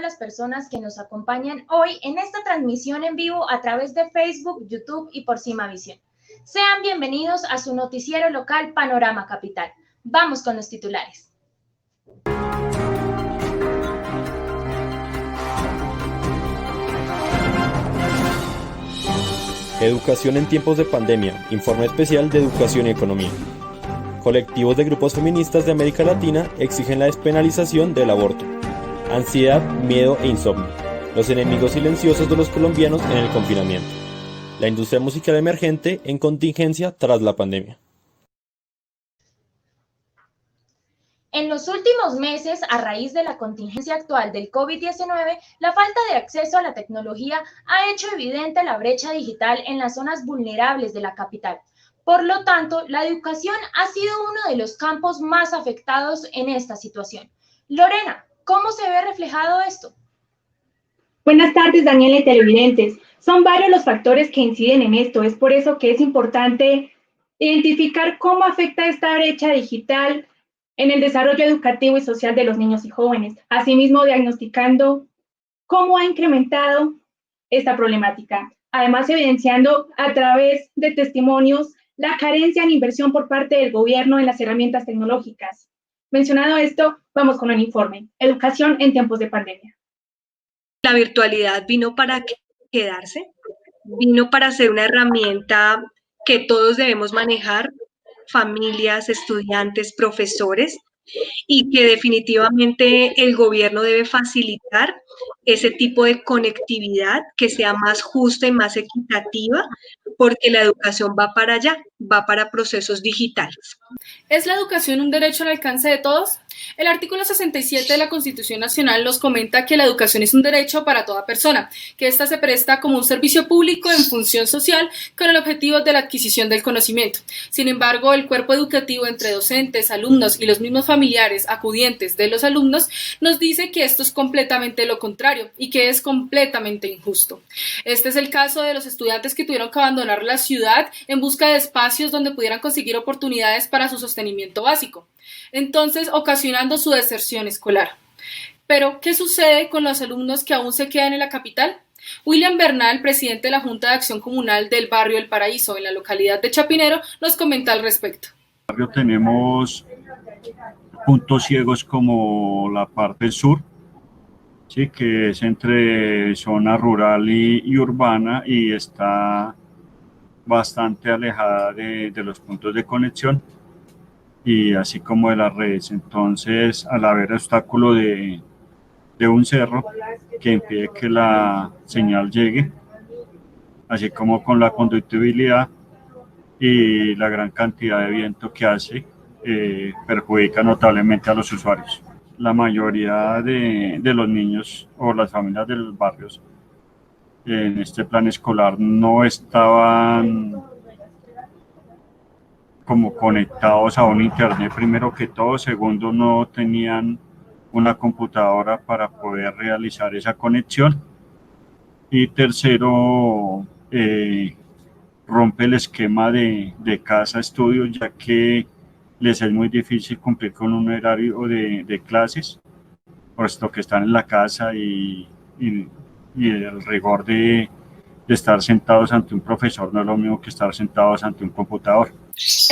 todas las personas que nos acompañan hoy en esta transmisión en vivo a través de Facebook, YouTube y por Cimavisión. Sean bienvenidos a su noticiero local Panorama Capital. Vamos con los titulares. Educación en tiempos de pandemia, informe especial de Educación y Economía. Colectivos de grupos feministas de América Latina exigen la despenalización del aborto. Ansiedad, miedo e insomnio, los enemigos silenciosos de los colombianos en el confinamiento. La industria musical emergente en contingencia tras la pandemia. En los últimos meses, a raíz de la contingencia actual del COVID-19, la falta de acceso a la tecnología ha hecho evidente la brecha digital en las zonas vulnerables de la capital. Por lo tanto, la educación ha sido uno de los campos más afectados en esta situación. Lorena, ¿cómo se ve reflejado esto? Buenas tardes, Daniela y televidentes. Son varios los factores que inciden en esto. Es por eso que es importante identificar cómo afecta esta brecha digital en el desarrollo educativo y social de los niños y jóvenes. Asimismo, diagnosticando cómo ha incrementado esta problemática. Además, evidenciando a través de testimonios la carencia en inversión por parte del gobierno en las herramientas tecnológicas. Mencionado esto, vamos con el informe. Educación en tiempos de pandemia. La virtualidad vino para quedarse, vino para ser una herramienta que todos debemos manejar, familias, estudiantes, profesores, y que definitivamente el gobierno debe facilitar ese tipo de conectividad que sea más justa y más equitativa, porque la educación va para allá, va para procesos digitales. ¿Es la educación un derecho al alcance de todos? El artículo 67 de la Constitución Nacional nos comenta que la educación es un derecho para toda persona, que ésta se presta como un servicio público en función social con el objetivo de la adquisición del conocimiento. Sin embargo, el cuerpo educativo entre docentes, alumnos y los mismos familiares acudientes de los alumnos nos dice que esto es completamente lo contrario y que es completamente injusto. Este es el caso de los estudiantes que tuvieron que abandonar la ciudad en busca de espacios donde pudieran conseguir oportunidades para su sostenimiento básico, entonces ocasionando su deserción escolar. Pero, ¿qué sucede con los alumnos que aún se quedan en la capital? William Bernal, presidente de la Junta de Acción Comunal del barrio El Paraíso, en la localidad de Chapinero, nos comenta al respecto. En el barrio tenemos puntos ciegos como la parte sur, sí, que es entre zona rural y urbana y está bastante alejada de los puntos de conexión y así como de las redes. Entonces, al haber obstáculo de un cerro que impide que la señal llegue, así como con la conductibilidad y la gran cantidad de viento que hace, perjudica notablemente a los usuarios. La mayoría de los niños o las familias de los barrios en este plan escolar no estaban como conectados a un internet, primero que todo. Segundo, no tenían una computadora para poder realizar esa conexión. Y tercero, rompe el esquema de casa-estudio, ya que les es muy difícil cumplir con un horario de clases, puesto que están en la casa y el rigor de estar sentados ante un profesor no es lo mismo que estar sentados ante un computador.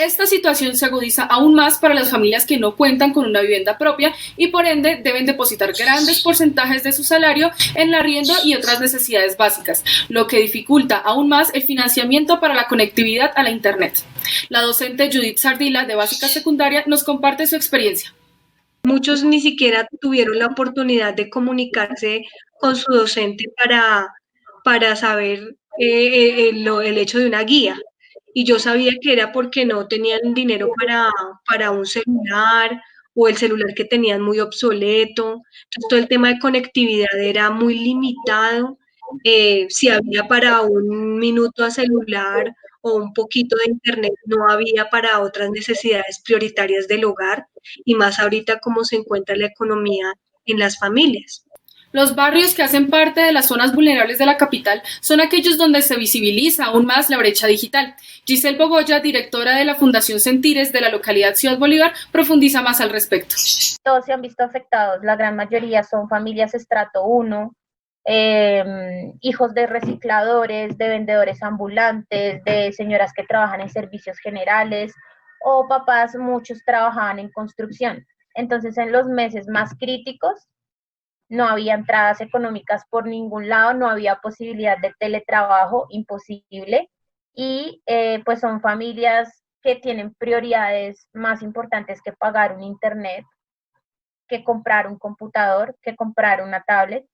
Esta situación se agudiza aún más para las familias que no cuentan con una vivienda propia y por ende deben depositar grandes porcentajes de su salario en el arriendo y otras necesidades básicas, lo que dificulta aún más el financiamiento para la conectividad a la internet. La docente Judith Sardila, de básica secundaria, nos comparte su experiencia. Muchos ni siquiera tuvieron la oportunidad de comunicarse con su docente para saber el hecho de una guía. Y yo sabía que era porque no tenían dinero para un celular o el celular que tenían muy obsoleto. Entonces, todo el tema de conectividad era muy limitado. Si había para un minuto a celular o un poquito de internet, no había para otras necesidades prioritarias del hogar, y más ahorita cómo se encuentra la economía en las familias. Los barrios que hacen parte de las zonas vulnerables de la capital son aquellos donde se visibiliza aún más la brecha digital. Giselle Bogoya, directora de la Fundación Sentires de la localidad Ciudad Bolívar, profundiza más al respecto. Todos se han visto afectados, la gran mayoría son familias estrato 1, hijos de recicladores, de vendedores ambulantes, de señoras que trabajan en servicios generales o papás, muchos trabajaban en construcción. Entonces, en los meses más críticos, no había entradas económicas por ningún lado, no había posibilidad de teletrabajo, imposible, y pues son familias que tienen prioridades más importantes que pagar un internet, que comprar un computador, que comprar una tablet.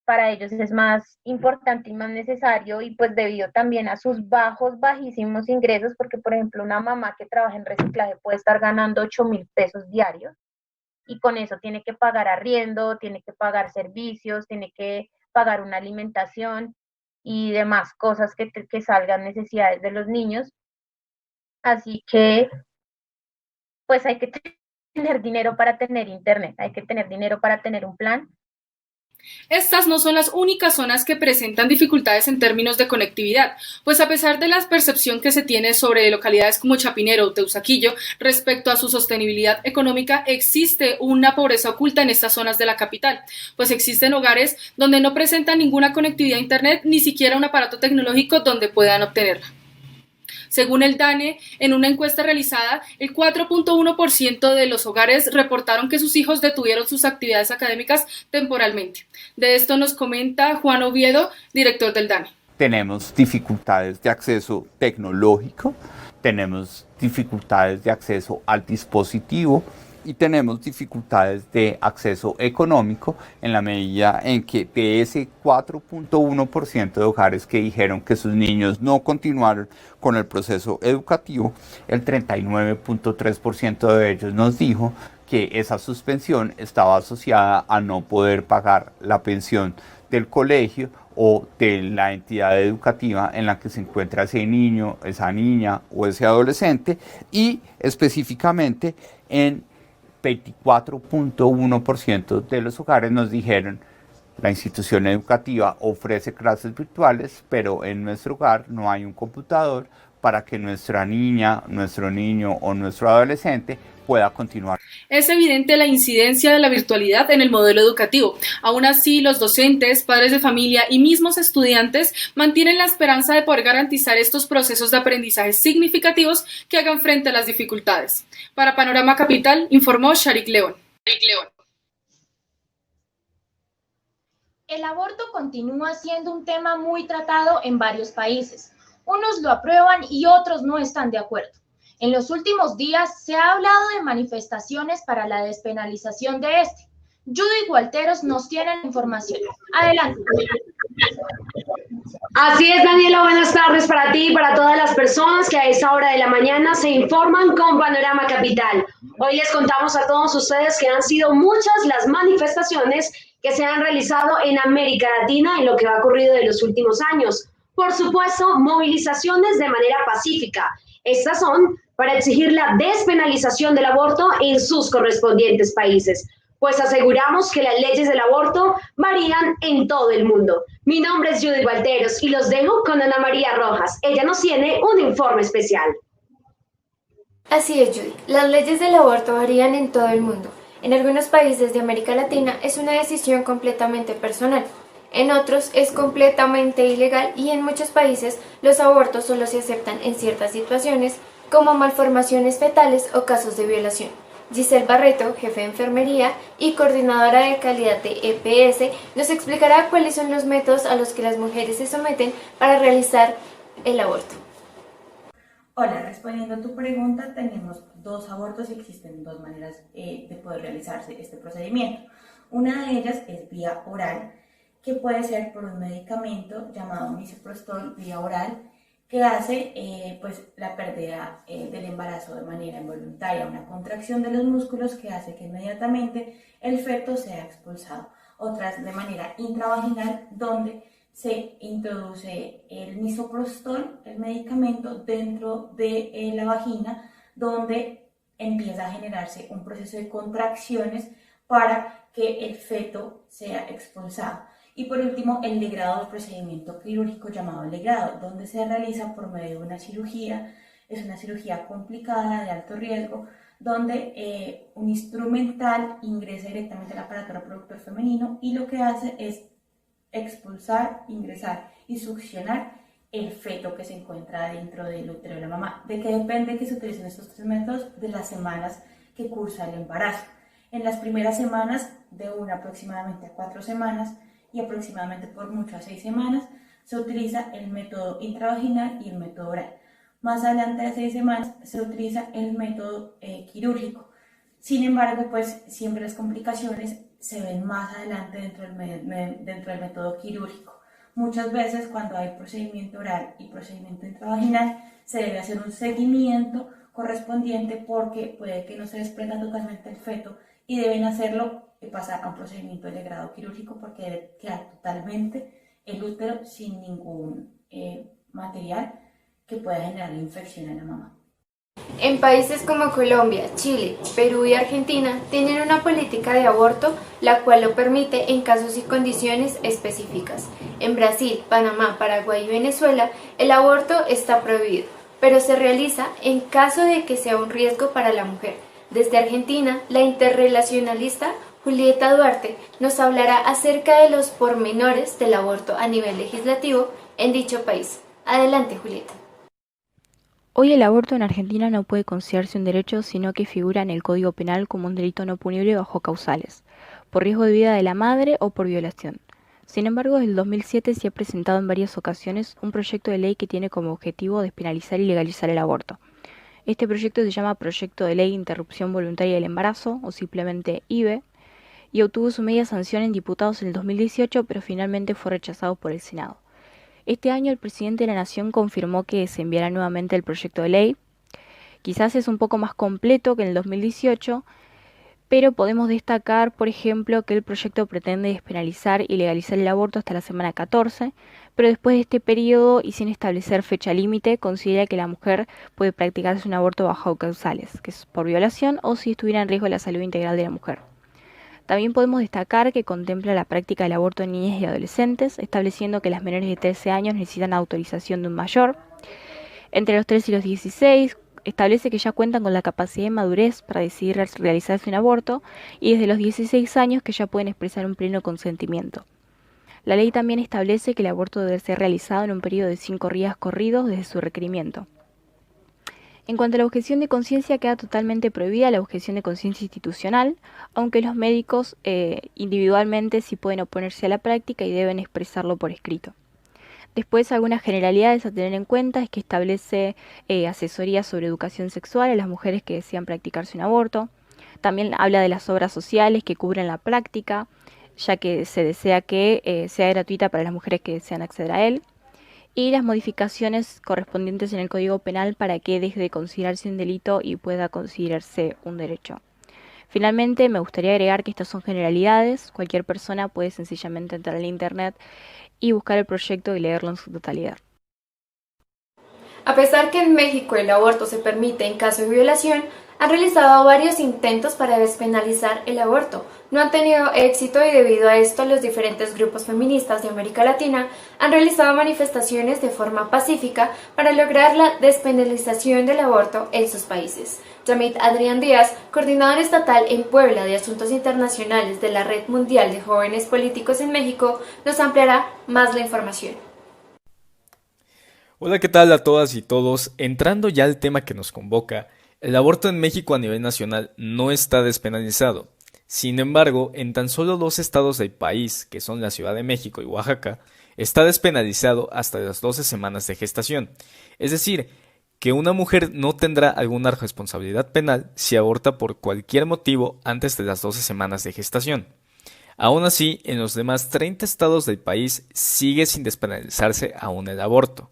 Para ellos es más importante y más necesario, y pues debido también a sus bajísimos ingresos, porque por ejemplo una mamá que trabaja en reciclaje puede estar ganando 8,000 pesos diarios, y con eso tiene que pagar arriendo, tiene que pagar servicios, tiene que pagar una alimentación y demás cosas que salgan necesidades de los niños. Así que, pues hay que tener dinero para tener internet, hay que tener dinero para tener un plan. Estas no son las únicas zonas que presentan dificultades en términos de conectividad, pues a pesar de la percepción que se tiene sobre localidades como Chapinero o Teusaquillo respecto a su sostenibilidad económica, existe una pobreza oculta en estas zonas de la capital, pues existen hogares donde no presentan ninguna conectividad a internet, ni siquiera un aparato tecnológico donde puedan obtenerla. Según el DANE, en una encuesta realizada, el 4.1% de los hogares reportaron que sus hijos detuvieron sus actividades académicas temporalmente. De esto nos comenta Juan Oviedo, director del DANE. Tenemos dificultades de acceso tecnológico, tenemos dificultades de acceso al dispositivo y tenemos dificultades de acceso económico en la medida en que de ese 4.1% de hogares que dijeron que sus niños no continuaron con el proceso educativo, el 39.3% de ellos nos dijo que esa suspensión estaba asociada a no poder pagar la pensión del colegio o de la entidad educativa en la que se encuentra ese niño, esa niña o ese adolescente, y específicamente en 24.1% de los hogares nos dijeron la institución educativa ofrece clases virtuales, pero en nuestro hogar no hay un computador para que nuestra niña, nuestro niño o nuestro adolescente pueda continuar. Es evidente la incidencia de la virtualidad en el modelo educativo. Aún así, los docentes, padres de familia y mismos estudiantes mantienen la esperanza de poder garantizar estos procesos de aprendizaje significativos que hagan frente a las dificultades. Para Panorama Capital, informó Sharik León. El aborto continúa siendo un tema muy tratado en varios países. Unos lo aprueban y otros no están de acuerdo. En los últimos días se ha hablado de manifestaciones para la despenalización de este. Judy Gualteros nos tiene la información. Adelante. Así es, Daniela, buenas tardes para ti y para todas las personas que a esa hora de la mañana se informan con Panorama Capital. Hoy les contamos a todos ustedes que han sido muchas las manifestaciones que se han realizado en América Latina en lo que ha ocurrido de los últimos años. Por supuesto, movilizaciones de manera pacífica. Estas son para exigir la despenalización del aborto en sus correspondientes países, pues aseguramos que las leyes del aborto varían en todo el mundo. Mi nombre es Judy Gualteros y los dejo con Ana María Rojas. Ella nos tiene un informe especial. Así es, Judy. Las leyes del aborto varían en todo el mundo. En algunos países de América Latina es una decisión completamente personal. En otros es completamente ilegal y en muchos países los abortos solo se aceptan en ciertas situaciones como malformaciones fetales o casos de violación. Giselle Barreto, jefe de enfermería y coordinadora de calidad de EPS, nos explicará cuáles son los métodos a los que las mujeres se someten para realizar el aborto. Hola, respondiendo a tu pregunta, tenemos dos abortos y existen dos maneras de poder realizarse este procedimiento. Una de ellas es vía oral, que puede ser por un medicamento llamado misoprostol vía oral, que hace la pérdida del embarazo de manera involuntaria, una contracción de los músculos que hace que inmediatamente el feto sea expulsado. Otras de manera intravaginal, donde se introduce el misoprostol, el medicamento, dentro de la vagina, donde empieza a generarse un proceso de contracciones para que el feto sea expulsado. Y por último, el legrado del procedimiento quirúrgico llamado legrado, donde se realiza por medio de una cirugía. Es una cirugía complicada, de alto riesgo, donde un instrumental ingresa directamente al aparato reproductor femenino y lo que hace es expulsar, ingresar y succionar el feto que se encuentra dentro del útero de la mamá. ¿De qué depende que se utilicen estos 3 métodos? De las semanas que cursa el embarazo. En las primeras semanas, de aproximadamente a 4 semanas y aproximadamente por mucho a 6 semanas, se utiliza el método intravaginal y el método oral. Más adelante de 6 semanas se utiliza el método quirúrgico. Sin embargo, pues siempre las complicaciones se ven más adelante dentro del método quirúrgico. Muchas veces cuando hay procedimiento oral y procedimiento intravaginal se debe hacer un seguimiento correspondiente porque puede que no se desprenda totalmente el feto y deben hacerlo y pasar a un procedimiento de legrado quirúrgico porque debe quedar totalmente el útero sin ningún material que pueda generar infección en la mamá. En países como Colombia, Chile, Perú y Argentina tienen una política de aborto la cual lo permite en casos y condiciones específicas. En Brasil, Panamá, Paraguay y Venezuela el aborto está prohibido, pero se realiza en caso de que sea un riesgo para la mujer. Desde Argentina, la interrelacionalista Julieta Duarte nos hablará acerca de los pormenores del aborto a nivel legislativo en dicho país. Adelante, Julieta. Hoy el aborto en Argentina no puede considerarse un derecho, sino que figura en el Código Penal como un delito no punible bajo causales, por riesgo de vida de la madre o por violación. Sin embargo, desde el 2007 se ha presentado en varias ocasiones un proyecto de ley que tiene como objetivo despenalizar y legalizar el aborto. Este proyecto se llama Proyecto de Ley de Interrupción Voluntaria del Embarazo, o simplemente IVE, y obtuvo su media sanción en diputados en el 2018, pero finalmente fue rechazado por el Senado. Este año el presidente de la Nación confirmó que se enviará nuevamente el proyecto de ley. Quizás es un poco más completo que en el 2018, pero podemos destacar, por ejemplo, que el proyecto pretende despenalizar y legalizar el aborto hasta la semana 14, pero después de este periodo y sin establecer fecha límite, considera que la mujer puede practicarse un aborto bajo causales, que es por violación o si estuviera en riesgo la salud integral de la mujer. También podemos destacar que contempla la práctica del aborto en niñas y adolescentes, estableciendo que las menores de 13 años necesitan autorización de un mayor. Entre los 13 y los 16, establece que ya cuentan con la capacidad de madurez para decidir realizarse un aborto y desde los 16 años que ya pueden expresar un pleno consentimiento. La ley también establece que el aborto debe ser realizado en un periodo de 5 días corridos desde su requerimiento. En cuanto a la objeción de conciencia, queda totalmente prohibida la objeción de conciencia institucional, aunque los médicos individualmente sí pueden oponerse a la práctica y deben expresarlo por escrito. Después, algunas generalidades a tener en cuenta es que establece asesoría sobre educación sexual a las mujeres que desean practicarse un aborto. También habla de las obras sociales que cubren la práctica, ya que se desea que sea gratuita para las mujeres que desean acceder a él. Y las modificaciones correspondientes en el Código Penal para que deje de considerarse un delito y pueda considerarse un derecho. Finalmente, me gustaría agregar que estas son generalidades. Cualquier persona puede sencillamente entrar al Internet y buscar el proyecto y leerlo en su totalidad. A pesar que en México el aborto se permite en caso de violación, han realizado varios intentos para despenalizar el aborto. No han tenido éxito y debido a esto los diferentes grupos feministas de América Latina han realizado manifestaciones de forma pacífica para lograr la despenalización del aborto en sus países. Yamit Adrián Díaz, coordinador estatal en Puebla de Asuntos Internacionales de la Red Mundial de Jóvenes Políticos en México, nos ampliará más la información. Hola, ¿qué tal a todas y todos? Entrando ya al tema que nos convoca, el aborto en México a nivel nacional no está despenalizado. Sin embargo, en tan solo 2 estados del país, que son la Ciudad de México y Oaxaca, está despenalizado hasta las 12 semanas de gestación. Es decir, que una mujer no tendrá alguna responsabilidad penal si aborta por cualquier motivo antes de las 12 semanas de gestación. Aún así, en los demás 30 estados del país sigue sin despenalizarse aún el aborto.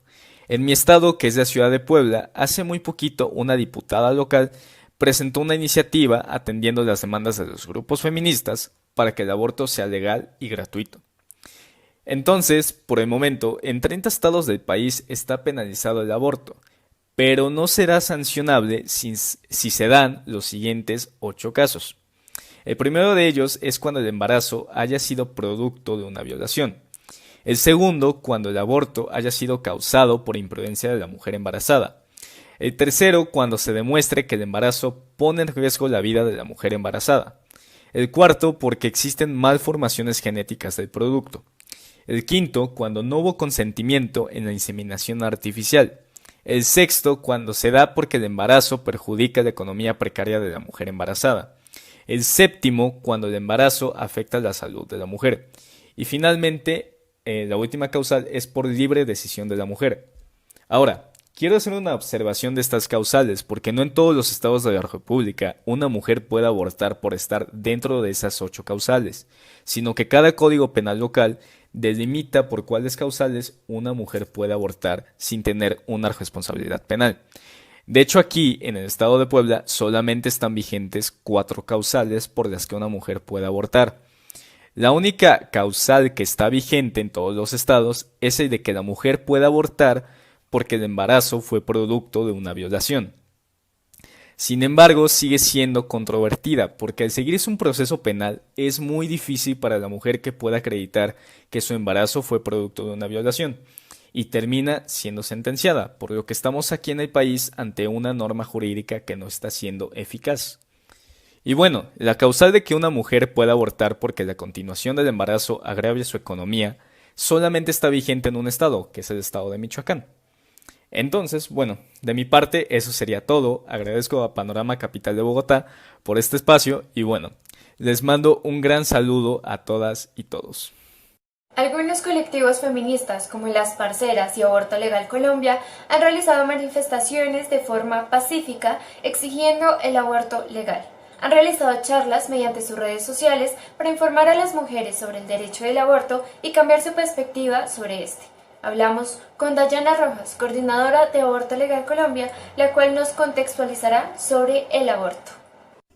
En mi estado, que es la ciudad de Puebla, hace muy poquito una diputada local presentó una iniciativa atendiendo las demandas de los grupos feministas para que el aborto sea legal y gratuito. Entonces, por el momento, en 30 estados del país está penalizado el aborto, pero no será sancionable si se dan los siguientes 8 casos. El primero de ellos es cuando el embarazo haya sido producto de una violación. El segundo, cuando el aborto haya sido causado por imprudencia de la mujer embarazada. El tercero, cuando se demuestre que el embarazo pone en riesgo la vida de la mujer embarazada. El cuarto, porque existen malformaciones genéticas del producto. El quinto, cuando no hubo consentimiento en la inseminación artificial. El sexto, cuando se da porque el embarazo perjudica la economía precaria de la mujer embarazada. El séptimo, cuando el embarazo afecta la salud de la mujer. Y finalmente, la última causal es por libre decisión de la mujer. Ahora, quiero hacer una observación de estas causales porque no en todos los estados de la República una mujer puede abortar por estar dentro de esas 8 causales, sino que cada código penal local delimita por cuáles causales una mujer puede abortar sin tener una responsabilidad penal. De hecho, aquí, en el estado de Puebla, solamente están vigentes 4 causales por las que una mujer puede abortar. La única causal que está vigente en todos los estados es el de que la mujer pueda abortar porque el embarazo fue producto de una violación. Sin embargo, sigue siendo controvertida porque al seguirse un proceso penal es muy difícil para la mujer que pueda acreditar que su embarazo fue producto de una violación y termina siendo sentenciada, por lo que estamos aquí en el país ante una norma jurídica que no está siendo eficaz. Y bueno, la causal de que una mujer pueda abortar porque la continuación del embarazo agravia su economía solamente está vigente en un estado, que es el estado de Michoacán. Entonces, bueno, de mi parte eso sería todo. Agradezco a Panorama Capital de Bogotá por este espacio y bueno, les mando un gran saludo a todas y todos. Algunos colectivos feministas, como Las Parceras y Aborto Legal Colombia, han realizado manifestaciones de forma pacífica exigiendo el aborto legal. Han realizado charlas mediante sus redes sociales para informar a las mujeres sobre el derecho del aborto y cambiar su perspectiva sobre este. Hablamos con Dayana Rojas, coordinadora de Aborto Legal Colombia, la cual nos contextualizará sobre el aborto.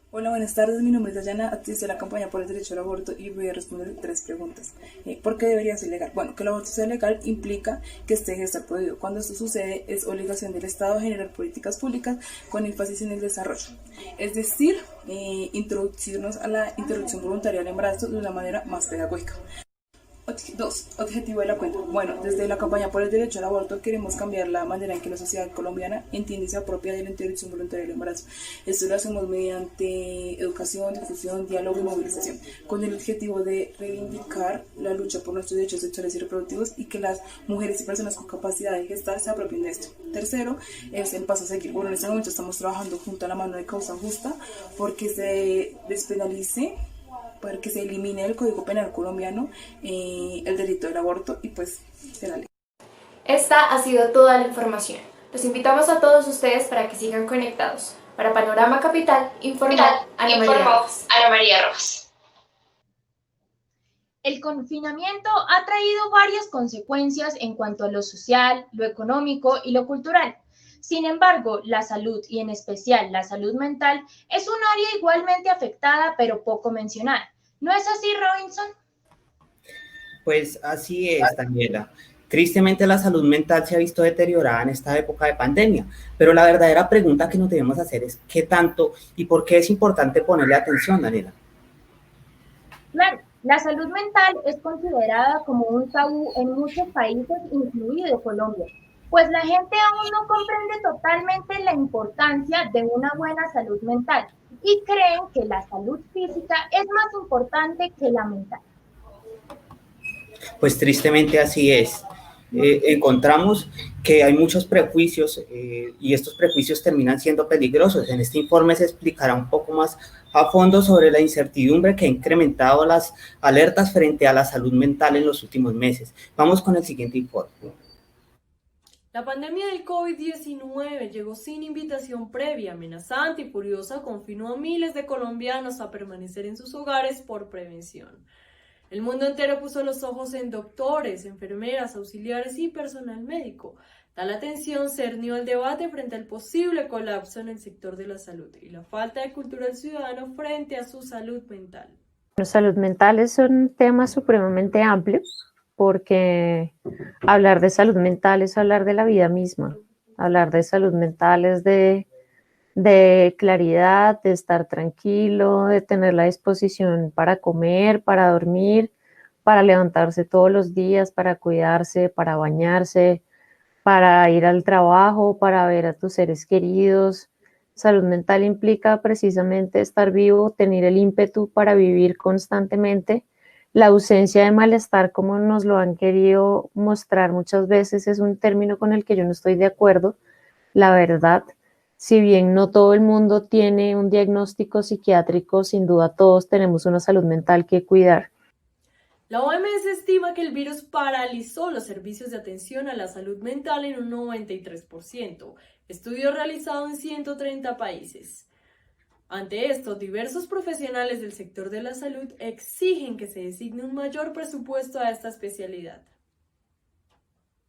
Hola, buenas tardes. Mi nombre es Dayana, activista de la campaña por el derecho al aborto y voy a responder 3 preguntas. ¿Por qué debería ser legal? Bueno, que el aborto sea legal implica que esté de estar prohibido. Cuando esto sucede, es obligación del Estado generar políticas públicas con énfasis en el desarrollo. Es decir, introducirnos a la interrupción voluntaria del embarazo de una manera más pedagógica. 2. Objetivo de la cuenta. Bueno, desde la campaña por el derecho al aborto queremos cambiar la manera en que la sociedad colombiana entiende y se apropia de la interrupción voluntaria del embarazo. Esto lo hacemos mediante educación, difusión, diálogo y movilización, con el objetivo de reivindicar la lucha por nuestros derechos sexuales y reproductivos y que las mujeres y personas con capacidad de gestar se apropien de esto. Tercero, es el paso a seguir. Bueno, en este momento estamos trabajando junto a la mano de Causa Justa porque se despenalice, para que se elimine del Código Penal colombiano el delito del aborto y pues de la ley. Esta ha sido toda la información. Los invitamos a todos ustedes para que sigan conectados. Para Panorama Capital, informó Ana María Rojas. El confinamiento ha traído varias consecuencias en cuanto a lo social, lo económico y lo cultural. Sin embargo, la salud, y en especial la salud mental, es un área igualmente afectada pero poco mencionada. ¿No es así, Robinson? Pues así es, Daniela. Tristemente la salud mental se ha visto deteriorada en esta época de pandemia, pero la verdadera pregunta que nos debemos hacer es ¿qué tanto y por qué es importante ponerle atención, Daniela? Claro, la salud mental es considerada como un tabú en muchos países, incluido Colombia. Pues la gente aún no comprende totalmente la importancia de una buena salud mental y creen que la salud física es más importante que la mental. Pues tristemente así es. Encontramos que hay muchos prejuicios y estos prejuicios terminan siendo peligrosos. En este informe se explicará un poco más a fondo sobre la incertidumbre que ha incrementado las alertas frente a la salud mental en los últimos meses. Vamos con el siguiente informe. La pandemia del COVID-19 llegó sin invitación previa, amenazante y furiosa, confinó a miles de colombianos a permanecer en sus hogares por prevención. El mundo entero puso los ojos en doctores, enfermeras, auxiliares y personal médico. Tal atención cernió el debate frente al posible colapso en el sector de la salud y la falta de cultura del ciudadano frente a su salud mental. La salud mental es un tema supremamente amplio, porque hablar de salud mental es hablar de la vida misma. Hablar de salud mental es de de claridad, de estar tranquilo, de tener la disposición para comer, para dormir, para levantarse todos los días, para cuidarse, para bañarse, para ir al trabajo, para ver a tus seres queridos. Salud mental implica precisamente estar vivo, tener el ímpetu para vivir constantemente. La ausencia de malestar, como nos lo han querido mostrar muchas veces, es un término con el que yo no estoy de acuerdo. La verdad, si bien no todo el mundo tiene un diagnóstico psiquiátrico, sin duda todos tenemos una salud mental que cuidar. La OMS estima que el virus paralizó los servicios de atención a la salud mental en un 93%, estudio realizado en 130 países. Ante esto, diversos profesionales del sector de la salud exigen que se designe un mayor presupuesto a esta especialidad.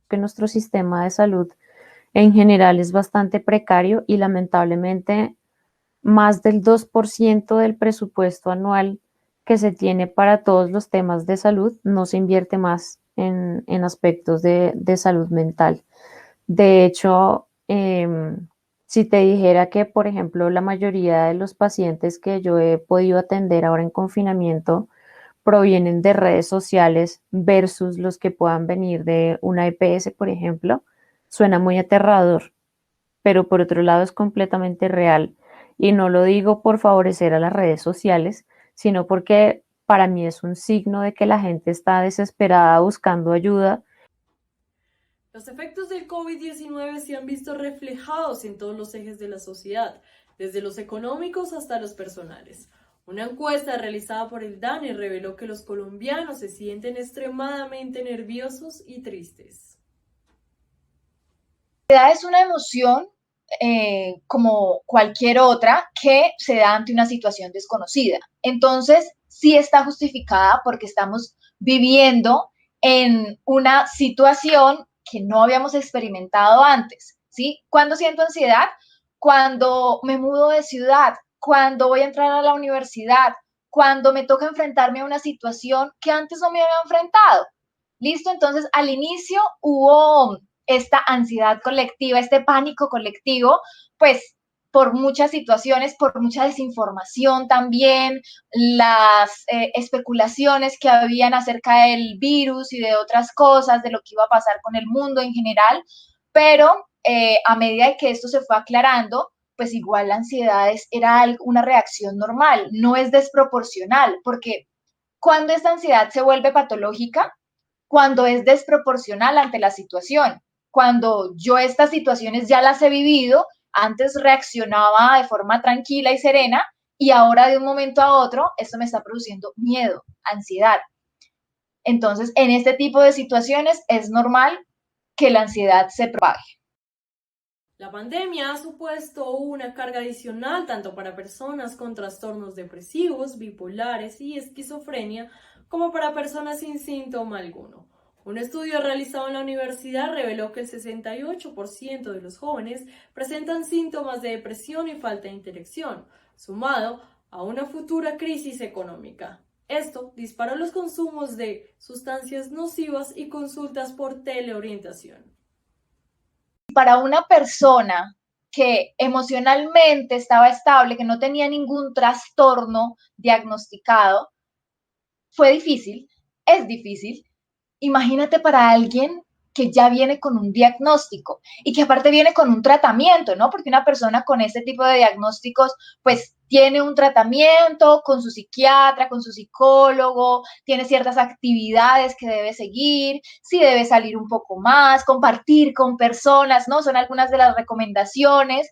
Que nuestro sistema de salud en general es bastante precario y lamentablemente más del 2% del presupuesto anual que se tiene para todos los temas de salud no se invierte más en aspectos de salud mental. De hecho, si te dijera que, por ejemplo, la mayoría de los pacientes que yo he podido atender ahora en confinamiento provienen de redes sociales versus los que puedan venir de una EPS, por ejemplo, suena muy aterrador, pero por otro lado es completamente real. Y no lo digo por favorecer a las redes sociales, sino porque para mí es un signo de que la gente está desesperada buscando ayuda. Los efectos del COVID-19 se han visto reflejados en todos los ejes de la sociedad, desde los económicos hasta los personales. Una encuesta realizada por el DANE reveló que los colombianos se sienten extremadamente nerviosos y tristes. La ansiedad es una emoción como cualquier otra que se da ante una situación desconocida. Entonces, sí está justificada porque estamos viviendo en una situación que no habíamos experimentado antes, ¿sí? ¿Cuándo siento ansiedad? Cuando me mudo de ciudad, cuando voy a entrar a la universidad, cuando me toca enfrentarme a una situación que antes no me había enfrentado. ¿Listo? Entonces, al inicio hubo esta ansiedad colectiva, este pánico colectivo, pues por muchas situaciones, por mucha desinformación también, las especulaciones que habían acerca del virus y de otras cosas, de lo que iba a pasar con el mundo en general, pero a medida que esto se fue aclarando, pues igual la ansiedad era una reacción normal, no es desproporcional, porque cuando esta ansiedad se vuelve patológica, cuando es desproporcional ante la situación. Cuando yo estas situaciones ya las he vivido, antes reaccionaba de forma tranquila y serena y ahora de un momento a otro esto me está produciendo miedo, ansiedad. Entonces, en este tipo de situaciones es normal que la ansiedad se propague. La pandemia ha supuesto una carga adicional tanto para personas con trastornos depresivos, bipolares y esquizofrenia, como para personas sin síntoma alguno. Un estudio realizado en la universidad reveló que el 68% de los jóvenes presentan síntomas de depresión y falta de interacción, sumado a una futura crisis económica. Esto disparó los consumos de sustancias nocivas y consultas por teleorientación. Para una persona que emocionalmente estaba estable, que no tenía ningún trastorno diagnosticado, fue difícil, es difícil. Imagínate para alguien que ya viene con un diagnóstico y que aparte viene con un tratamiento, ¿no? Porque una persona con este tipo de diagnósticos, pues tiene un tratamiento con su psiquiatra, con su psicólogo, tiene ciertas actividades que debe seguir, sí debe salir un poco más, compartir con personas, ¿no? Son algunas de las recomendaciones.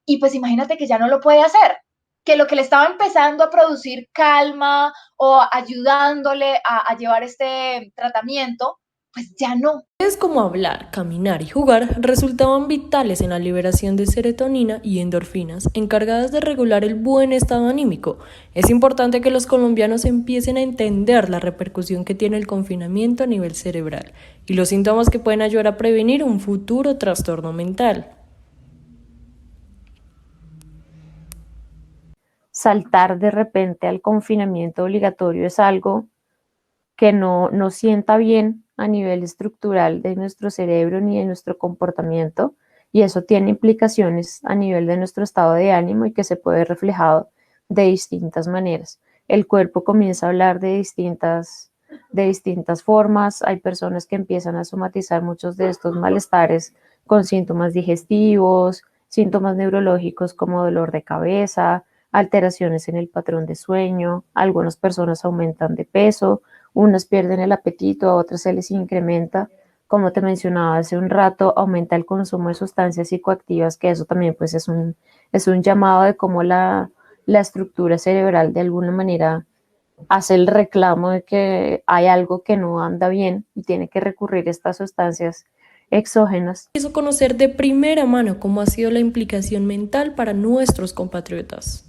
Y pues imagínate que ya no lo puede hacer, que lo que le estaba empezando a producir calma o ayudándole a llevar este tratamiento, pues ya no. Es como hablar, caminar y jugar resultaban vitales en la liberación de serotonina y endorfinas, encargadas de regular el buen estado anímico. Es importante que los colombianos empiecen a entender la repercusión que tiene el confinamiento a nivel cerebral y los síntomas que pueden ayudar a prevenir un futuro trastorno mental. Saltar de repente al confinamiento obligatorio es algo que no sienta bien a nivel estructural de nuestro cerebro ni de nuestro comportamiento y eso tiene implicaciones a nivel de nuestro estado de ánimo y que se puede ver reflejado de distintas maneras. El cuerpo comienza a hablar de distintas formas. Hay personas que empiezan a somatizar muchos de estos malestares con síntomas digestivos, síntomas neurológicos como dolor de cabeza, alteraciones en el patrón de sueño. Algunas personas aumentan de peso, unas pierden el apetito, a otras se les incrementa. Como te mencionaba hace un rato, aumenta el consumo de sustancias psicoactivas, que eso también pues es un llamado de cómo la estructura cerebral de alguna manera hace el reclamo de que hay algo que no anda bien y tiene que recurrir a estas sustancias exógenas. Quiso conocer de primera mano cómo ha sido la implicación mental para nuestros compatriotas.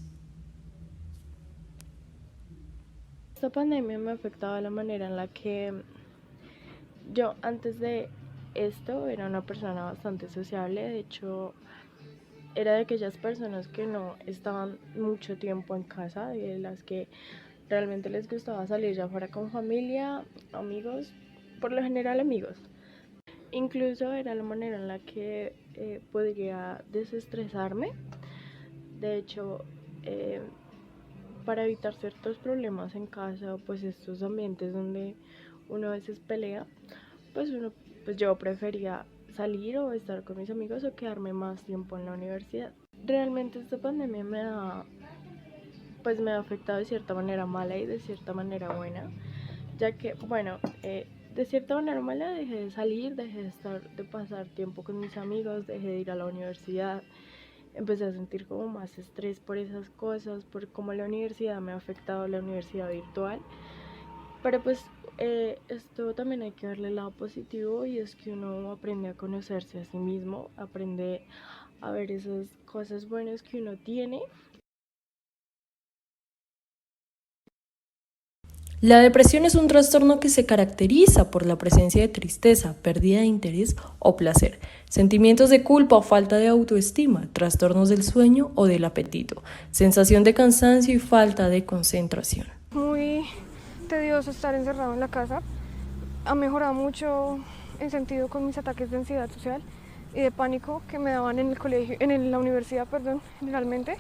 Esta pandemia me ha afectado de la manera en la que yo antes de esto era una persona bastante sociable. De hecho, era de aquellas personas que no estaban mucho tiempo en casa, de las que realmente les gustaba salir ya fuera con familia, amigos, por lo general amigos. Incluso era la manera en la que podría desestresarme. De hecho, para evitar ciertos problemas en casa, pues estos ambientes donde uno a veces pelea, pues yo prefería salir o estar con mis amigos o quedarme más tiempo en la universidad. Realmente esta pandemia me ha afectado de cierta manera mala y de cierta manera buena, ya que, de cierta manera mala dejé de salir, dejé de pasar tiempo con mis amigos, dejé de ir a la universidad. Empecé a sentir como más estrés por esas cosas, por cómo la universidad me ha afectado, la universidad virtual. Pero pues esto también hay que darle el lado positivo, y es que uno aprende a conocerse a sí mismo, aprende a ver esas cosas buenas que uno tiene. La depresión es un trastorno que se caracteriza por la presencia de tristeza, pérdida de interés o placer, sentimientos de culpa o falta de autoestima, trastornos del sueño o del apetito, sensación de cansancio y falta de concentración. Muy tedioso estar encerrado en la casa. Ha mejorado mucho en sentido con mis ataques de ansiedad social y de pánico que me daban en el colegio, la universidad, generalmente.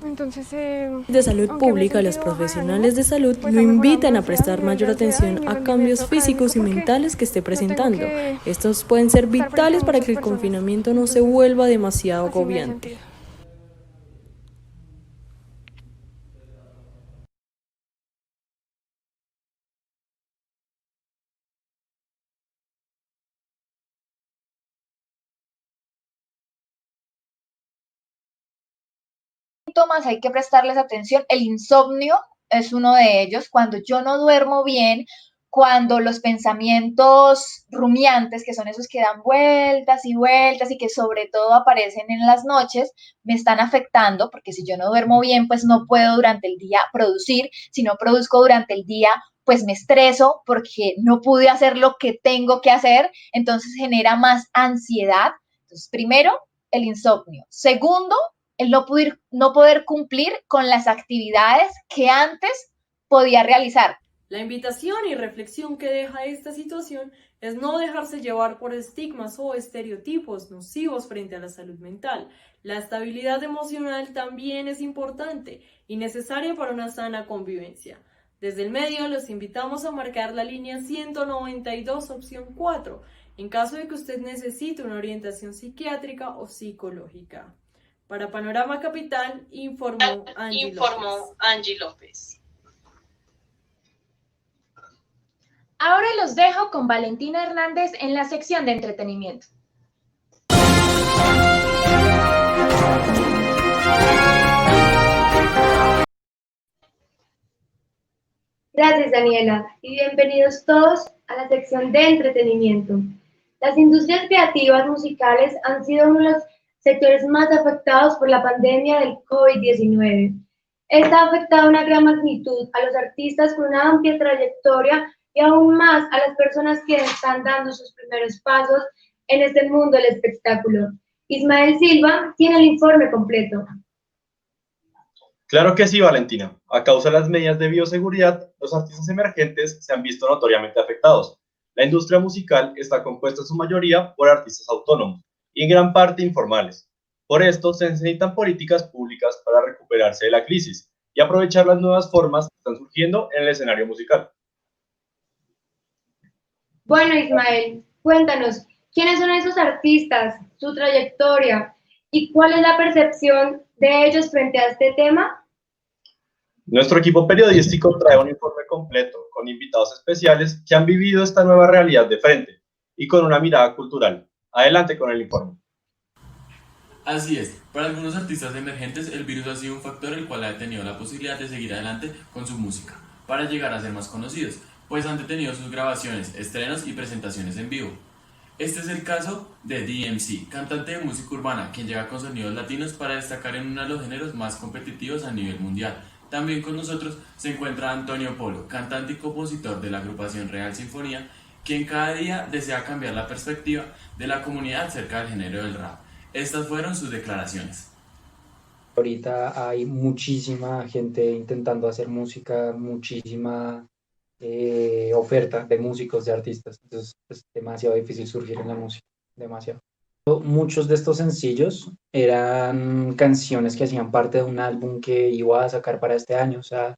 Entonces, de salud pública, los profesionales de salud lo invitan a prestar mayor atención a cambios físicos y mentales que esté presentando. Estos pueden ser vitales para que el confinamiento no se vuelva demasiado agobiante. Síntomas hay que prestarles atención. El insomnio es uno de ellos. Cuando yo no duermo bien, cuando los pensamientos rumiantes, que son esos que dan vueltas y vueltas y que sobre todo aparecen en las noches, me están afectando, porque si yo no duermo bien, pues no puedo durante el día producir. Si no produzco durante el día, pues me estreso porque no pude hacer lo que tengo que hacer, entonces genera más ansiedad. Entonces, primero, el insomnio. Segundo, el no poder cumplir con las actividades que antes podía realizar. La invitación y reflexión que deja esta situación es no dejarse llevar por estigmas o estereotipos nocivos frente a la salud mental. La estabilidad emocional también es importante y necesaria para una sana convivencia. Desde el medio los invitamos a marcar la línea 192 opción 4 en caso de que usted necesite una orientación psiquiátrica o psicológica. Para Panorama Capital, informó Angie López. Ahora los dejo con Valentina Hernández en la sección de entretenimiento. Gracias, Daniela, y bienvenidos todos a la sección de entretenimiento. Las industrias creativas musicales han sido uno de los sectores más afectados por la pandemia del COVID-19. Esta ha afectado a una gran magnitud a los artistas con una amplia trayectoria y aún más a las personas que están dando sus primeros pasos en este mundo del espectáculo. Ismael Silva tiene el informe completo. Claro que sí, Valentina. A causa de las medidas de bioseguridad, los artistas emergentes se han visto notoriamente afectados. La industria musical está compuesta en su mayoría por artistas autónomos, y en gran parte informales. Por esto, se necesitan políticas públicas para recuperarse de la crisis y aprovechar las nuevas formas que están surgiendo en el escenario musical. Bueno, Ismael, cuéntanos, ¿quiénes son esos artistas, su trayectoria y cuál es la percepción de ellos frente a este tema? Nuestro equipo periodístico trae un informe completo con invitados especiales que han vivido esta nueva realidad de frente y con una mirada cultural. Adelante con el informe. Así es, para algunos artistas emergentes el virus ha sido un factor el cual ha detenido la posibilidad de seguir adelante con su música, para llegar a ser más conocidos, pues han detenido sus grabaciones, estrenos y presentaciones en vivo. Este es el caso de DMC, cantante de música urbana, quien llega con sonidos latinos para destacar en uno de los géneros más competitivos a nivel mundial. También con nosotros se encuentra Antonio Polo, cantante y compositor de la agrupación Real Sinfonía, quien cada día desea cambiar la perspectiva de la comunidad acerca del género del rap. Estas fueron sus declaraciones. Ahorita hay muchísima gente intentando hacer música, muchísima oferta de músicos, de artistas. Entonces es demasiado difícil surgir en la música, demasiado. Muchos de estos sencillos eran canciones que hacían parte de un álbum que iba a sacar para este año. O sea,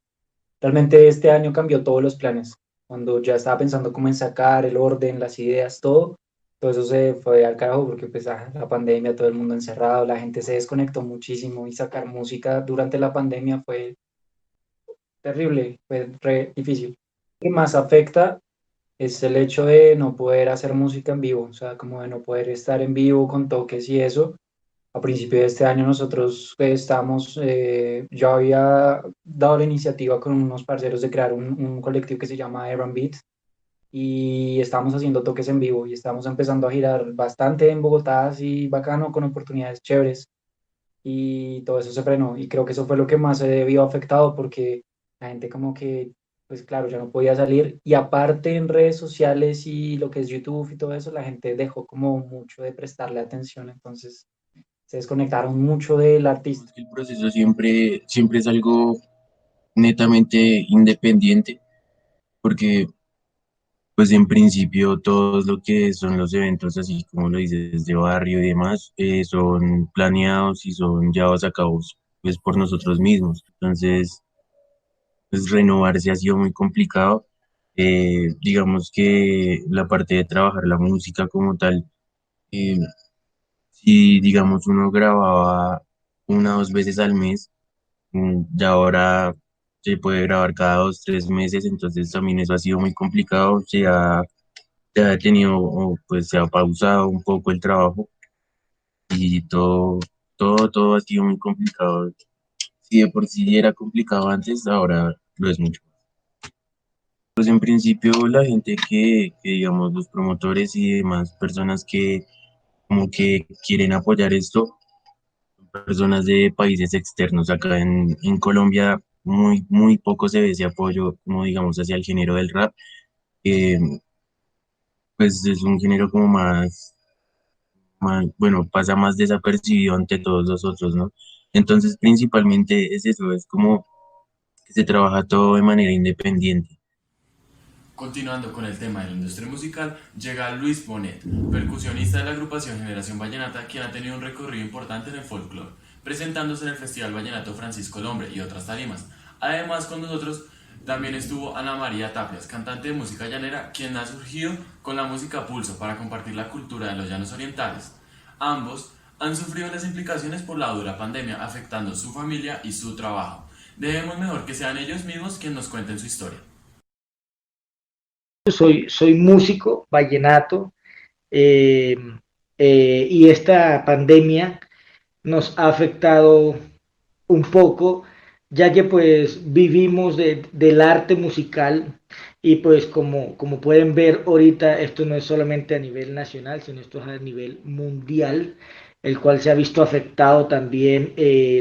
realmente este año cambió todos los planes. Cuando ya estaba pensando cómo en sacar el orden, las ideas, todo eso se fue al carajo porque pues la pandemia, todo el mundo encerrado, la gente se desconectó muchísimo y sacar música durante la pandemia fue terrible, fue re difícil. Lo que más afecta es el hecho de no poder hacer música en vivo, o sea, como de no poder estar en vivo con toques y eso. A principio de este año nosotros yo había dado la iniciativa con unos parceros de crear un colectivo que se llama Iron Beat y estamos haciendo toques en vivo y estamos empezando a girar bastante en Bogotá, así bacano, con oportunidades chéveres y todo eso se frenó y creo que eso fue lo que más se vio afectado porque la gente como que, pues claro, ya no podía salir y aparte en redes sociales y lo que es YouTube y todo eso, la gente dejó como mucho de prestarle atención, entonces se desconectaron mucho del artista. El proceso siempre es algo netamente independiente, porque pues en principio todos lo que son los eventos, así como lo dices, de barrio y demás, son planeados y son llevados a cabo pues por nosotros mismos. Entonces, pues renovarse ha sido muy complicado. Digamos que la parte de trabajar la música como tal, si digamos uno grababa 1 o 2 veces al mes, ya ahora se puede grabar cada 2 o 3 meses, entonces también eso ha sido muy complicado, se ha detenido o pues se ha pausado un poco el trabajo y todo ha sido muy complicado. Si de por sí era complicado antes, ahora lo es mucho. Pues en principio la gente que digamos los promotores y demás personas que como que quieren apoyar esto, personas de países externos. Acá en Colombia muy poco se ve ese apoyo, como digamos, hacia el género del rap. Eh, pues es un género como bueno, pasa más desapercibido ante todos los otros, ¿no? Entonces, principalmente es eso, es como que se trabaja todo de manera independiente. Continuando con el tema de la industria musical, llega Luis Bonet, percusionista de la agrupación Generación Vallenata, quien ha tenido un recorrido importante en el folclore, presentándose en el Festival Vallenato Francisco Lombre y otras tarimas. Además, con nosotros también estuvo Ana María Tapias, cantante de música llanera, quien ha surgido con la música Pulso para compartir la cultura de los llanos orientales. Ambos han sufrido las implicaciones por la dura pandemia, afectando su familia y su trabajo. Debemos mejor que sean ellos mismos quienes nos cuenten su historia. Soy músico vallenato y esta pandemia nos ha afectado un poco, ya que pues vivimos del arte musical y pues como pueden ver ahorita esto no es solamente a nivel nacional, sino esto es a nivel mundial, el cual se ha visto afectado también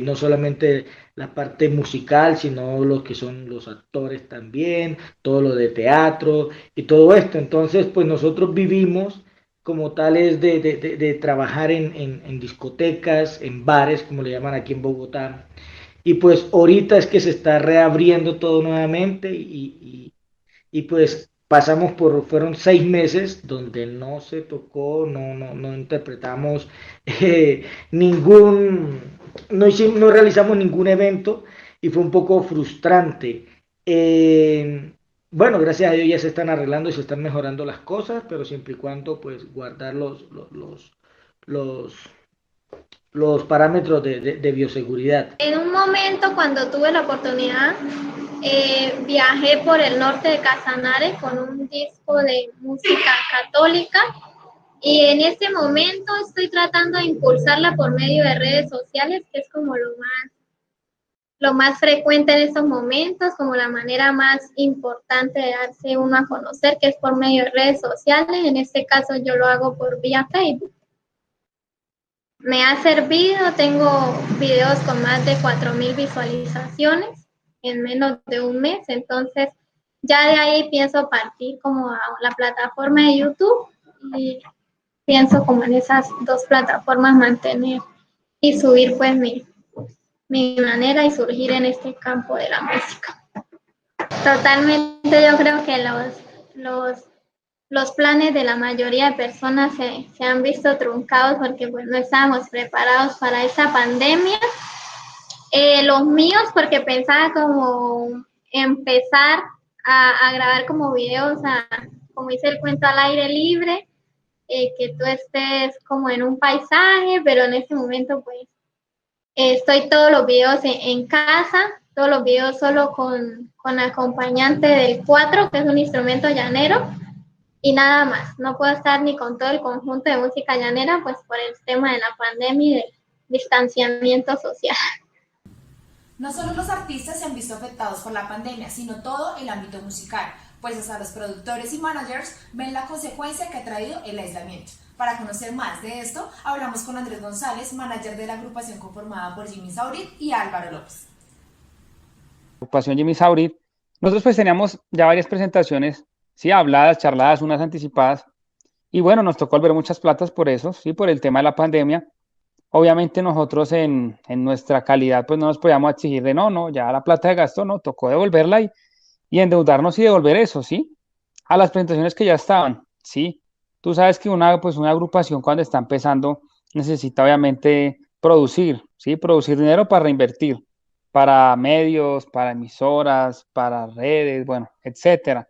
no solamente la parte musical, sino lo que son los actores también, todo lo de teatro y todo esto. Entonces, pues nosotros vivimos como tales de trabajar en discotecas, en bares, como le llaman aquí en Bogotá. Y pues ahorita es que se está reabriendo todo nuevamente y pues fueron 6 meses donde no se tocó, no interpretamos ningún, no realizamos ningún evento y fue un poco frustrante. Bueno, gracias a Dios ya se están arreglando y se están mejorando las cosas, pero siempre y cuando pues guardar los, los parámetros de bioseguridad. En un momento cuando tuve la oportunidad, viajé por el norte de Casanare con un disco de música católica y en este momento estoy tratando de impulsarla por medio de redes sociales, que es como lo más frecuente en estos momentos, como la manera más importante de darse uno a conocer, que es por medio de redes sociales. En este caso yo lo hago por vía Facebook. Me ha servido, tengo videos con más de 4.000 visualizaciones en menos de un mes, entonces ya de ahí pienso partir como a la plataforma de YouTube y pienso como en esas dos plataformas mantener y subir pues mi manera y surgir en este campo de la música. Totalmente, yo creo que los planes de la mayoría de personas se han visto truncados porque pues no estábamos preparados para esa pandemia. Los míos porque pensaba como empezar a grabar como videos, como hice el cuento, al aire libre, que tú estés como en un paisaje, pero en este momento pues estoy todos los videos en casa, todos los videos solo con acompañante del cuatro, que es un instrumento llanero, y nada más. No puedo estar ni con todo el conjunto de música llanera, pues por el tema de la pandemia y del distanciamiento social. No solo los artistas se han visto afectados por la pandemia, sino todo el ámbito musical, pues hasta los productores y managers ven la consecuencia que ha traído el aislamiento. Para conocer más de esto, hablamos con Andrés González, manager de la agrupación conformada por Jimmy Saurit y Álvaro López. Agrupación Jimmy Saurit, nosotros pues teníamos ya varias presentaciones, sí, habladas, charladas, unas anticipadas, y bueno, nos tocó volver muchas platas por eso, sí, por el tema de la pandemia. Obviamente nosotros en nuestra calidad pues no nos podíamos exigir de no, ya la plata de gasto, no, tocó devolverla y endeudarnos y devolver eso, ¿sí? A las presentaciones que ya estaban, ¿sí? Tú sabes que una agrupación cuando está empezando necesita obviamente producir, ¿sí? Producir dinero para reinvertir, para medios, para emisoras, para redes, bueno, etcétera.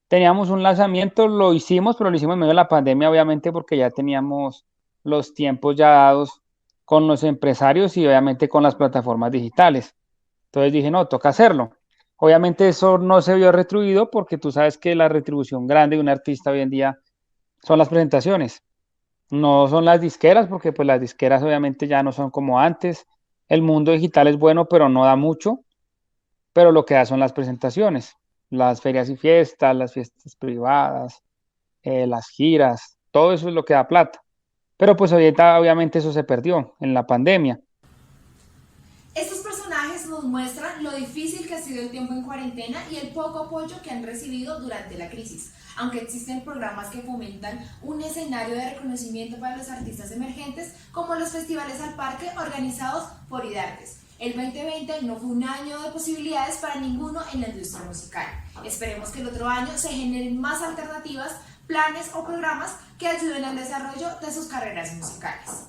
Teníamos un lanzamiento, lo hicimos, pero lo hicimos en medio de la pandemia, obviamente, porque ya teníamos los tiempos ya dados con los empresarios y obviamente con las plataformas digitales. Entonces dije, no, toca hacerlo. Obviamente eso no se vio retribuido porque tú sabes que la retribución grande de un artista hoy en día son las presentaciones, no son las disqueras, porque pues las disqueras obviamente ya no son como antes. El mundo digital es bueno, pero no da mucho, pero lo que da son las presentaciones, las ferias y fiestas, las fiestas privadas, las giras, todo eso es lo que da plata. Pero pues ahorita obviamente eso se perdió en la pandemia. Estos personajes nos muestran lo difícil que ha sido el tiempo en cuarentena y el poco apoyo que han recibido durante la crisis. Aunque existen programas que fomentan un escenario de reconocimiento para los artistas emergentes, como los festivales al parque organizados por IDARTES. El 2020 no fue un año de posibilidades para ninguno en la industria musical. Esperemos que el otro año se generen más alternativas, planes o programas que ayuden al desarrollo de sus carreras musicales.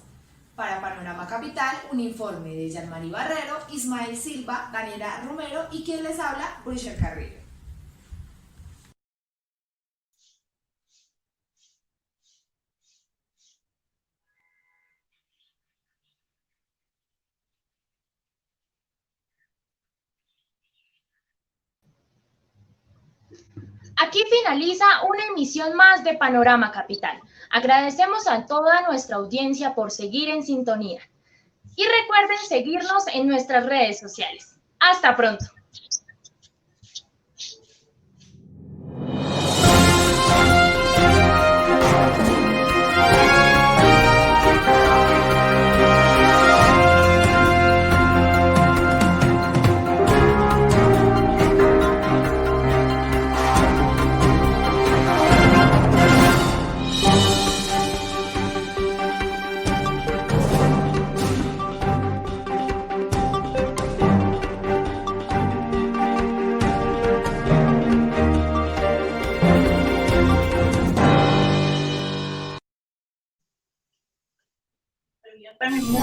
Para Panorama Capital, un informe de Jean-Marie Barrero, Ismael Silva, Daniela Romero y quien les habla, Brisher Carrillo. Aquí finaliza una emisión más de Panorama Capital. Agradecemos a toda nuestra audiencia por seguir en sintonía. Y recuerden seguirnos en nuestras redes sociales. Hasta pronto.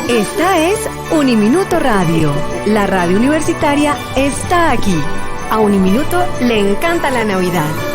Esta es Uniminuto Radio. La radio universitaria está aquí. A Uniminuto le encanta la Navidad.